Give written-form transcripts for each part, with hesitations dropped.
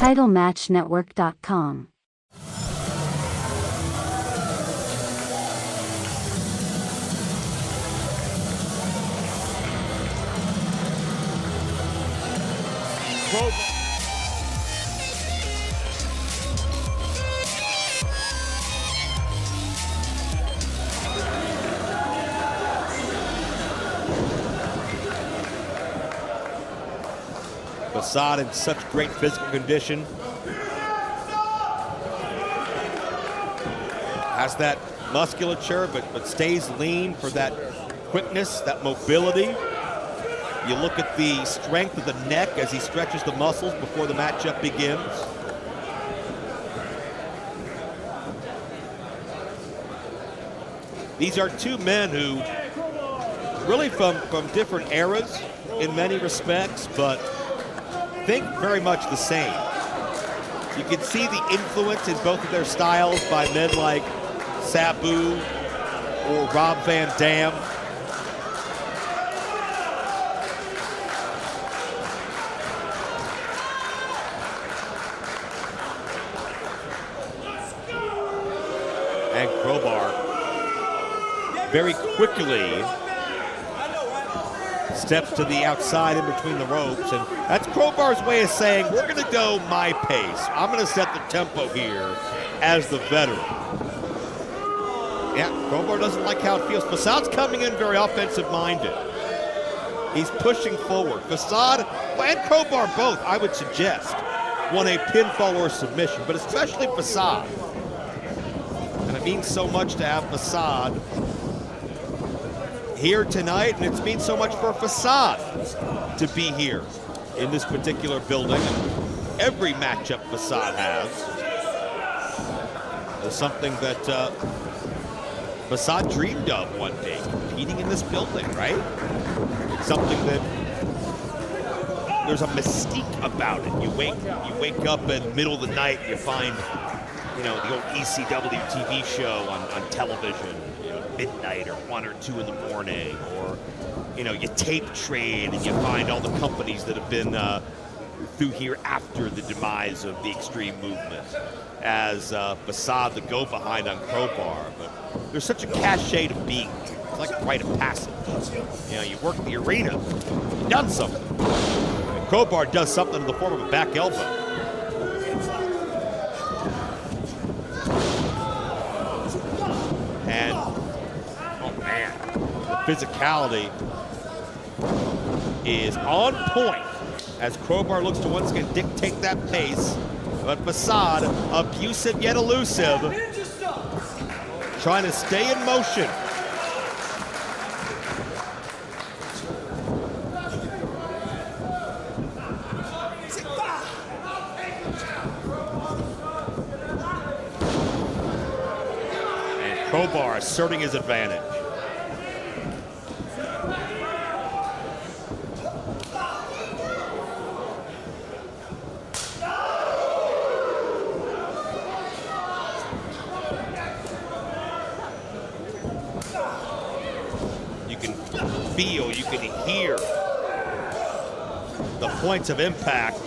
TitleMatchNetwork.com. Facade in such great physical condition. Has that musculature, but stays lean for that quickness, that mobility. You look at the strength of the neck as he stretches the muscles before the matchup begins. These are two men who really from different eras in many respects, but think very much the same. You can see the influence in both of their styles by men like Sabu or Rob Van Dam. And Crowbar very quickly steps to the outside in between the ropes, and that's Crowbar's way of saying, we're gonna go my pace. I'm gonna set the tempo here as the veteran. Yeah, Crowbar doesn't like how it feels. Facade's coming in very offensive-minded. He's pushing forward. Facade and Crowbar both, I would suggest, want a pinfall or submission, but especially Facade. And it means so much to have Facade here tonight, and it means so much for Facade to be here in this particular building. Every matchup Facade has is something that Facade dreamed of one day, competing in this building, right? It's something that there's a mystique about it. You wake up in the middle of the night, you find, you know, the old ECW TV show on television, midnight or 1 or 2 in the morning, or, you know, you tape trade and you find all the companies that have been through here after the demise of the Extreme Movement as Facade the go-behind on Crowbar. But there's such a cachet to being here. It's like a rite of passage. You know, you work the arena, you've done something. And Crowbar does something in the form of a back elbow. And the physicality is on point as Crowbar looks to once again dictate that pace, but Facade, abusive yet elusive, trying to stay in motion. And Crowbar asserting his advantage. You can hear the points of impact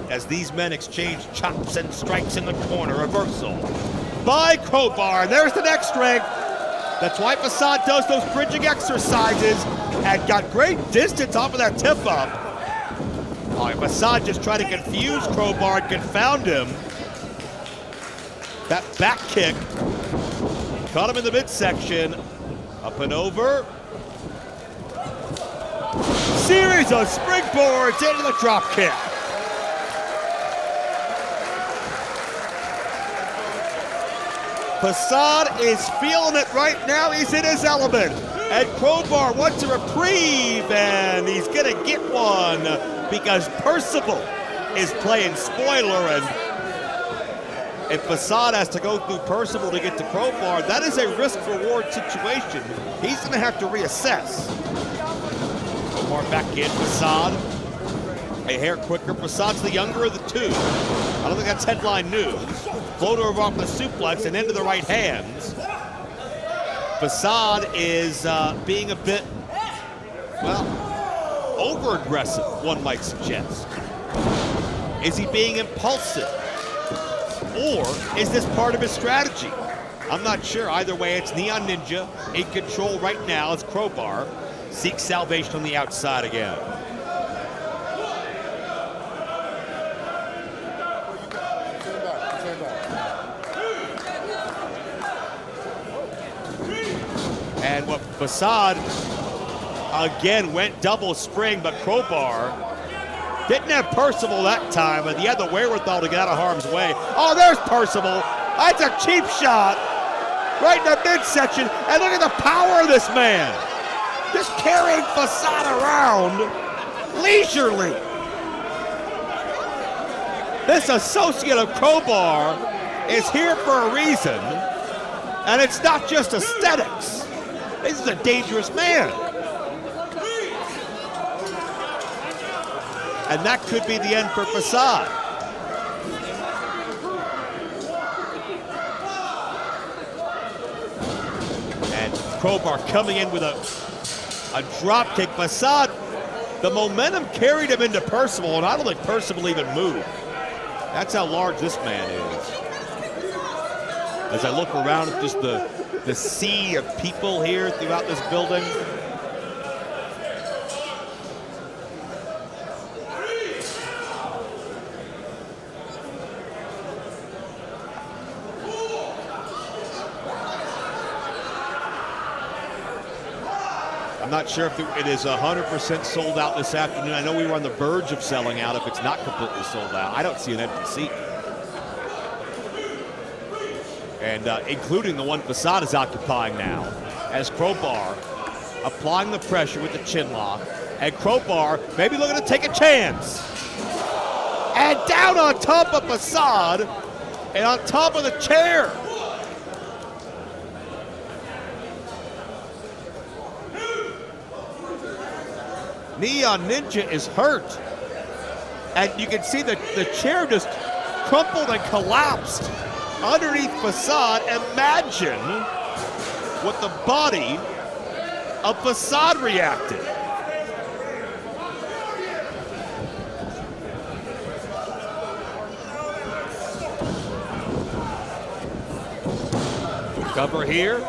as these men exchange chops and strikes in the corner. Reversal by Crowbar. There's the neck strength. That's why Facade does those bridging exercises and got great distance off of that tip up. Oh, Facade just tried to confuse Crowbar and confound him. That back kick caught him in the midsection. Up and over. Series of springboards into the drop kick. Facade is feeling it right now. He's in his element. And Crowbar wants a reprieve, and he's gonna get one because Percival is playing spoiler, and if Facade has to go through Percival to get to Crowbar, that is a risk-reward situation. He's gonna have to reassess. Crowbar back in, Facade. A hair quicker. Facade's the younger of the two. I don't think that's headline news. Floater off the suplex and into the right hands. Facade is being a bit, well, over-aggressive, one might suggest. Is he being impulsive? Or is this part of his strategy? I'm not sure. Either way, it's Neon Ninja in control right now as Crowbar seeks salvation on the outside again. And what Facade again went double spring, but Crowbar didn't have Percival that time, and he had the wherewithal to get out of harm's way. Oh, there's Percival. That's a cheap shot right in the midsection, and look at the power of this man. Just carrying Facade around leisurely. This associate of Crowbar is here for a reason, and it's not just aesthetics. This is a dangerous man. And that could be the end for Facade. And Crowbar coming in with a drop kick. Facade, the momentum carried him into Percival, and I don't think Percival even moved. That's how large this man is. As I look around at just the sea of people here throughout this building. I'm not sure if it is 100% sold out this afternoon. I know we were on the verge of selling out if it's not completely sold out. I don't see an empty seat. And including the one Facade is occupying now, as Crowbar applying the pressure with the chin lock, and Crowbar maybe looking to take a chance. And down on top of Facade, and on top of the chair. Neon Ninja is hurt. And you can see the chair just crumpled and collapsed underneath Facade. Imagine what the body of Facade reacted. Cover here,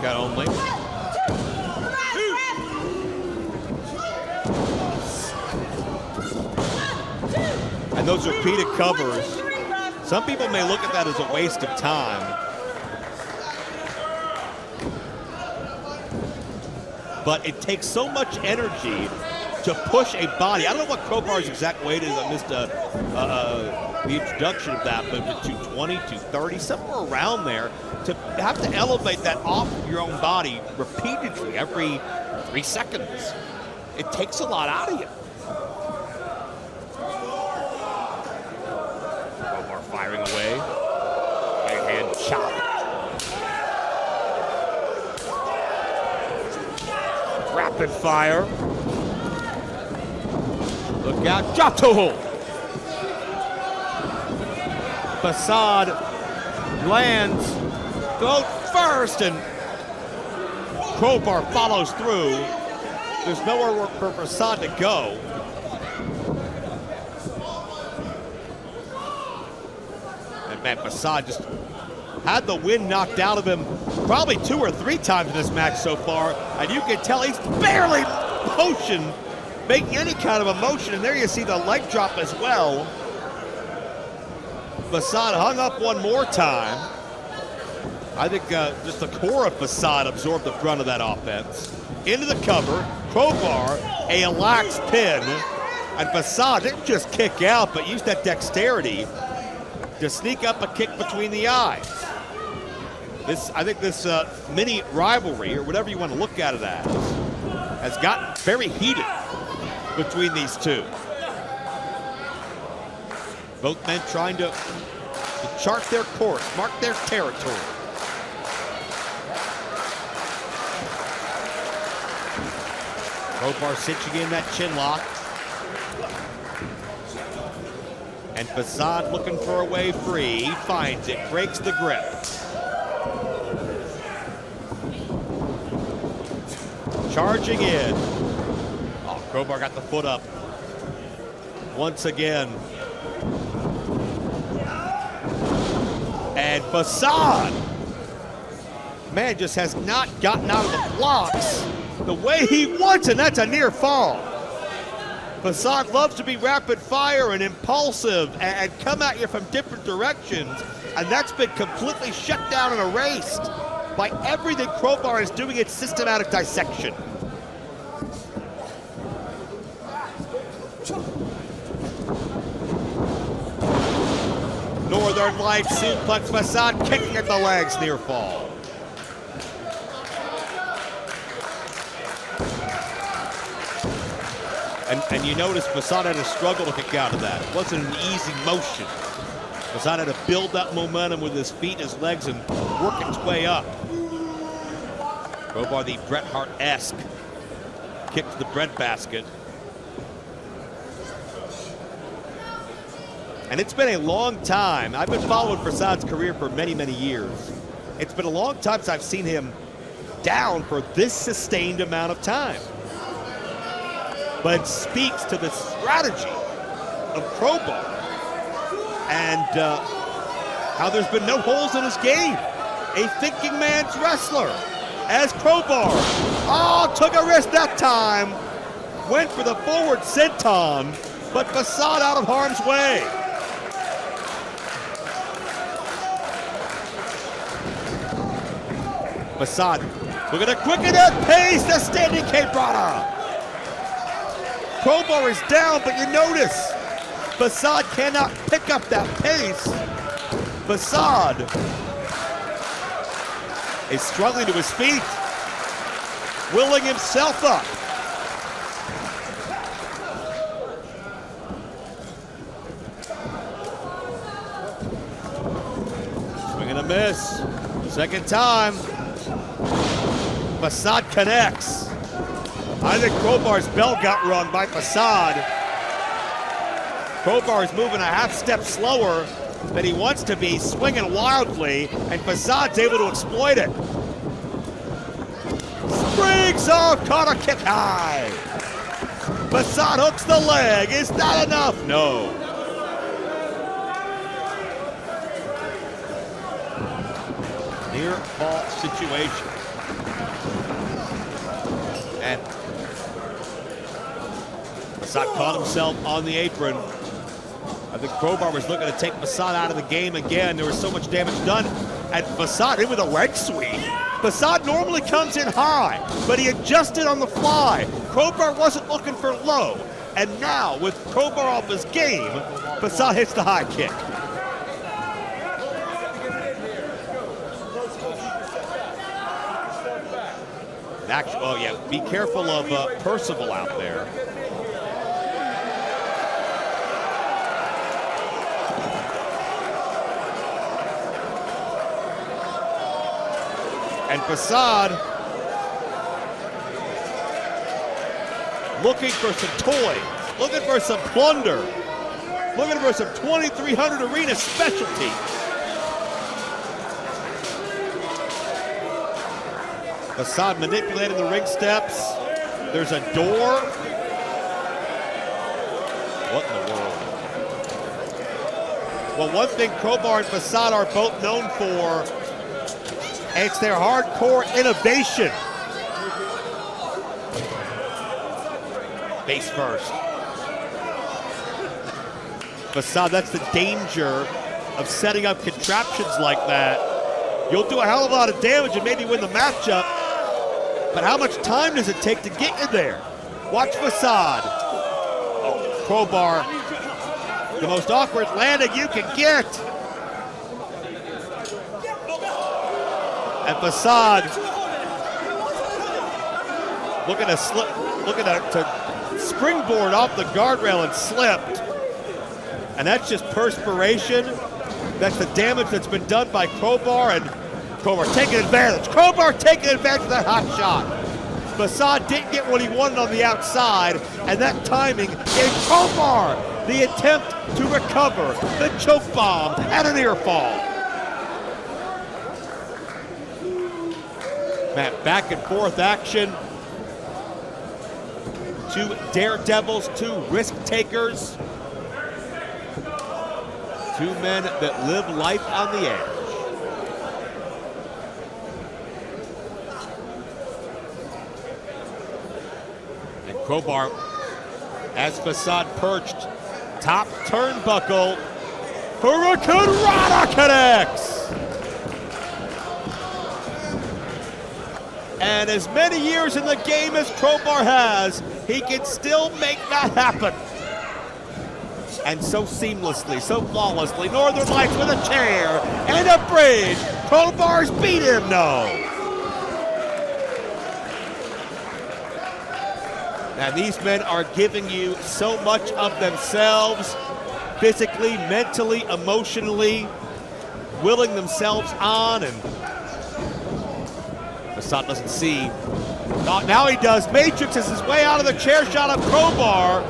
got only. And those repeated covers, some people may look at that as a waste of time. But it takes so much energy to push a body. I don't know what Crowbar's exact weight is. I missed the introduction of that, but 220, 230, somewhere around there. To have to elevate that off of your own body repeatedly every 3 seconds, it takes a lot out of you. Crowbar firing away. Right hand chop. Rapid fire. Look out, drop toe hold. Facade lands, goes first, and Crowbar follows through. There's nowhere for Facade to go. And man, Facade just had the wind knocked out of him probably 2 or 3 times in this match so far, and you can tell he's barely making any kind of a motion, and there you see the leg drop as well. Facade hung up one more time. I think just the core of Facade absorbed the brunt of that offense. Into the cover, Crowbar, a lax pin, and Facade didn't just kick out, but used that dexterity to sneak up a kick between the eyes. I think this mini rivalry, or whatever you want to look at it as, has gotten very heated between these two. Both men trying to chart their course, mark their territory. Crowbar cinching in that chin lock. And Facade looking for a way free. He finds it, breaks the grip. Charging in. Oh, Crowbar got the foot up. Once again, And Facade, man, just has not gotten out of the blocks the way he wants, and that's a near fall. Facade loves to be rapid fire and impulsive and come at you from different directions, and that's been completely shut down and erased by everything Crowbar is doing its systematic dissection. Northern Lights suplex, Facade kicking at the legs, near fall. And you notice Facade had to struggle to kick out of that. It wasn't an easy motion. Facade had to build that momentum with his feet and his legs and work its way up. Crowbar, the Bret Hart-esque kick to the breadbasket. And it's been a long time. I've been following Facade's career for many, many years. It's been a long time since I've seen him down for this sustained amount of time. But it speaks to the strategy of Crowbar and how there's been no holes in his game. A thinking man's wrestler as Crowbar. Oh, took a risk that time. Went for the forward senton, but Facade out of harm's way. Facade, look at the quick and that pace, the standing K-Brada. Crowbar is down, but you notice Facade cannot pick up that pace. Facade is struggling to his feet, willing himself up. Swing and a miss. Second time. Facade connects. I think Crowbar's bell got rung by Facade. Crowbar is moving a half step slower than he wants to be, swinging wildly, and Facade's able to exploit it. Springs, oh, caught a kick high. Facade hooks the leg. Is that enough? No. Near fall situation. And Facade caught himself on the apron. I think Crowbar was looking to take Facade out of the game again. There was so much damage done. And Facade in with a leg sweep. Facade normally comes in high, but he adjusted on the fly. Crowbar wasn't looking for low. And now, with Crowbar off his game, Facade hits the high kick. Actually, oh yeah, be careful of Percival out there. And Facade looking for some toys, looking for some plunder, looking for some 2300 arena specialty. Facade manipulating the ring steps. There's a door. What in the world? Well, one thing Crowbar and Facade are both known for, it's their hardcore innovation. Face first. Facade, that's the danger of setting up contraptions like that. You'll do a hell of a lot of damage and maybe win the matchup, but how much time does it take to get you there? Watch Facade. Oh, Crowbar, the most awkward landing you can get. And Facade looking to springboard off the guardrail and slipped. And that's just perspiration. That's the damage that's been done by Crowbar, and Crowbar taking advantage. Crowbar taking advantage of that hot shot. Facade didn't get what he wanted on the outside, and that timing gave Crowbar the attempt to recover the choke bomb and an ear fall. Man, back and forth action. Two daredevils, two risk takers. Two men that live life on the edge. And Crowbar has Facade perched. Top turnbuckle. Hurricane Rana connects. And as many years in the game as Crowbar has, he can still make that happen. And so seamlessly, so flawlessly. Northern Lights with a chair and a bridge. Crowbar's beat him, no. Now these men are giving you so much of themselves, physically, mentally, emotionally, willing themselves on, and Facade doesn't see. Now he does. Matrixes his way out of the chair shot of Crowbar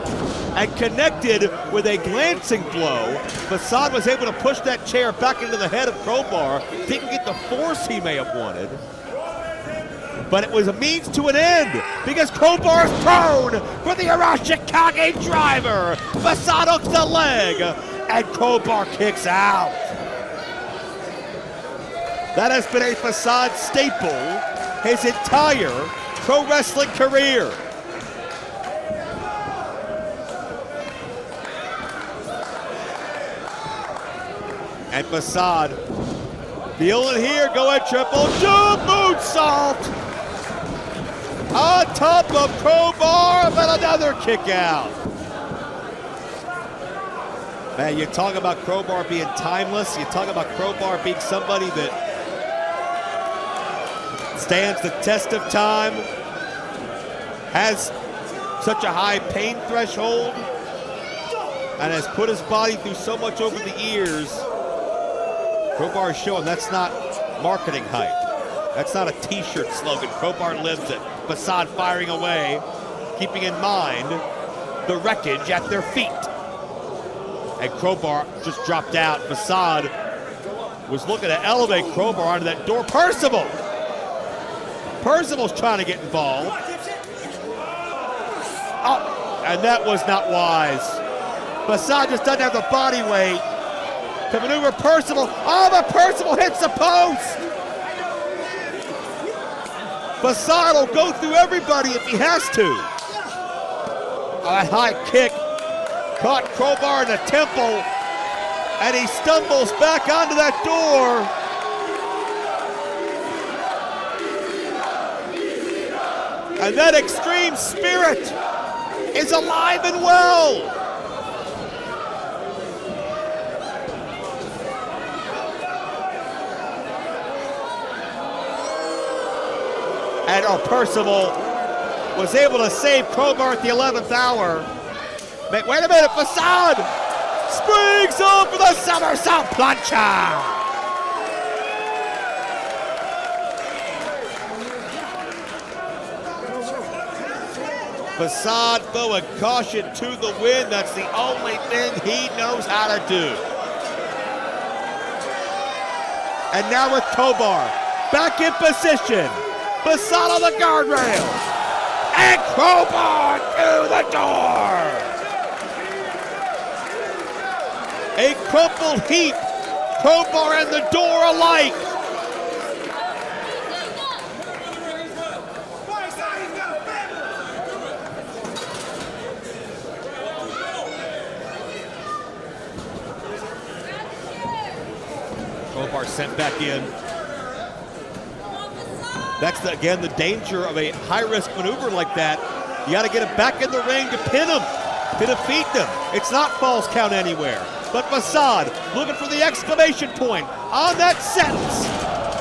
and connected with a glancing blow. Facade was able to push that chair back into the head of Crowbar. Didn't get the force he may have wanted. But it was a means to an end because Crowbar is prone for the Arashikage driver. Facade hooks the leg and Crowbar kicks out. That has been a Facade staple his entire pro wrestling career. And Facade, feel it here, go at triple jump moonsault. On top of Crowbar, but another kick out. Man, you talk about Crowbar being timeless. You talk about Crowbar being somebody that stands the test of time, has such a high pain threshold, and has put his body through so much over the years. Crowbar is showing that's not marketing hype. That's not a t-shirt slogan. Crowbar lives it. Facade firing away, keeping in mind the wreckage at their feet. And Crowbar just dropped out. Facade was looking to elevate Crowbar onto that door. Percival's trying to get involved. Oh, and that was not wise. Facade just doesn't have the body weight to maneuver Percival. Oh, but Percival hits the post. Facade will go through everybody if he has to. A high kick caught Crowbar in the temple, and he stumbles back onto that door. And that extreme spirit is alive and well. And Percival was able to save Crowbar at the 11th hour. Wait a minute, Facade springs up for the somersault plancha. Facade throwing caution to the wind. That's the only thing he knows how to do. And now with Crowbar back in position. Facade on the guardrail. And Crowbar through the door. A crumpled heap. Crowbar and the door alike. Crowbar sent back in. That's, again, the danger of a high-risk maneuver like that. You got to get him back in the ring to pin him, to defeat them. It's not false count anywhere. But Facade looking for the exclamation point on that sentence.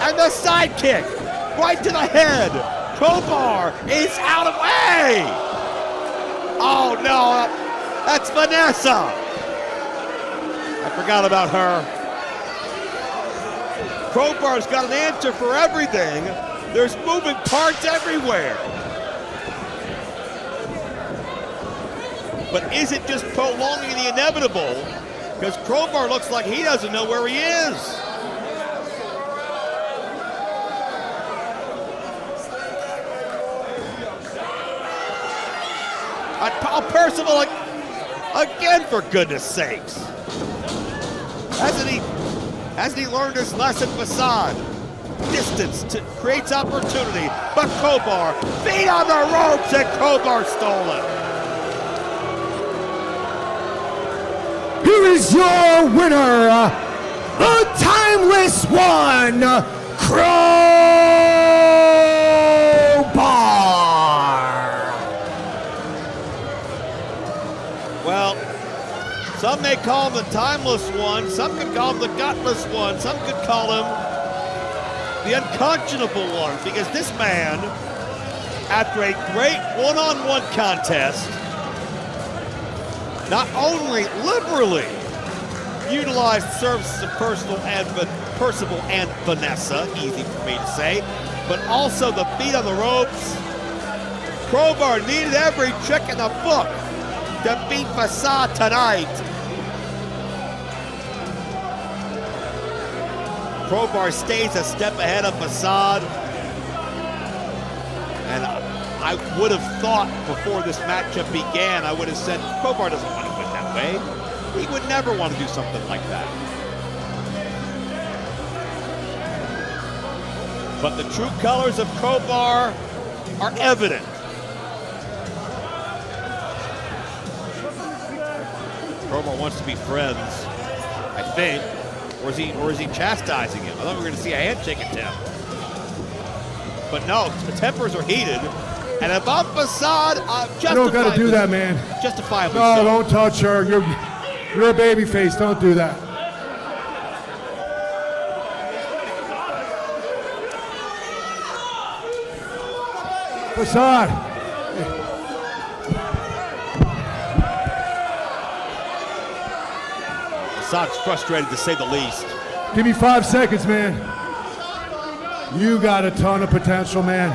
And the side kick right to the head. Crowbar is out of way. Oh, no. That's Vanessa. I forgot about her. Crowbar's got an answer for everything. There's moving parts everywhere. But is it just prolonging the inevitable? Because Crowbar looks like he doesn't know where he is. Percival again, for goodness sakes. Hasn't he learned his lesson, Facade? Distance creates opportunity, but Crowbar, feet on the ropes, and Crowbar stole it. Here is your winner, the timeless one, Crowbar. Well, some may call him the timeless one, some could call him the gutless one, some could call him the unconscionable one, because this man, after a great one-on-one contest, not only liberally utilized services of Percival and Vanessa, easy for me to say, but also the feet on the ropes. Crowbar needed every trick in the book to beat Facade tonight. Crowbar stays a step ahead of Facade. And I would have thought before this matchup began, I would have said, Crowbar doesn't want to win that way. He would never want to do something like that. But the true colors of Crowbar are evident. Crowbar wants to be friends, I think. Or is he chastising him? I thought we were going to see a handshake attempt. But no, the tempers are heated. And about Facade, you don't got to do that, man. Justifiably no, so. Don't touch her. You're a baby face. Don't do that. Facade. Facade's frustrated, to say the least. Give me 5 seconds, man. You got a ton of potential, man.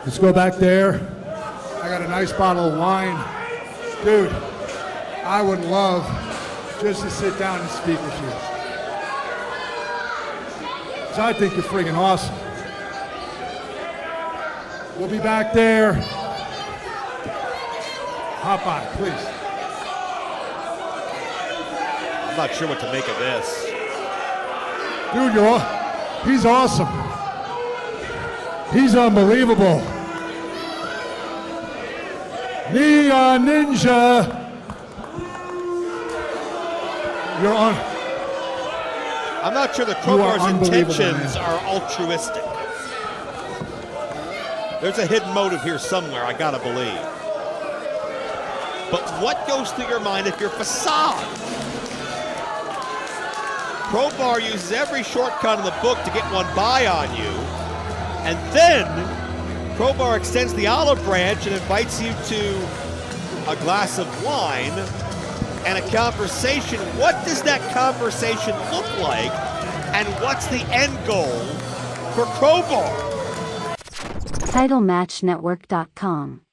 Let's go back there. I got a nice bottle of wine. Dude, I would love just to sit down and speak with you. So I think you're friggin' awesome. We'll be back there. Hop by, please. I'm not sure what to make of this. Dude, he's awesome. He's unbelievable. Neon Ninja. You're on. I'm not sure that Crowbar's intentions are altruistic. There's a hidden motive here somewhere, I gotta believe. But what goes through your mind if you're Facade? Crowbar uses every shortcut in the book to get one by on you. And then Crowbar extends the olive branch and invites you to a glass of wine and a conversation. What does that conversation look like? And what's the end goal for Crowbar? TitleMatchNetwork.com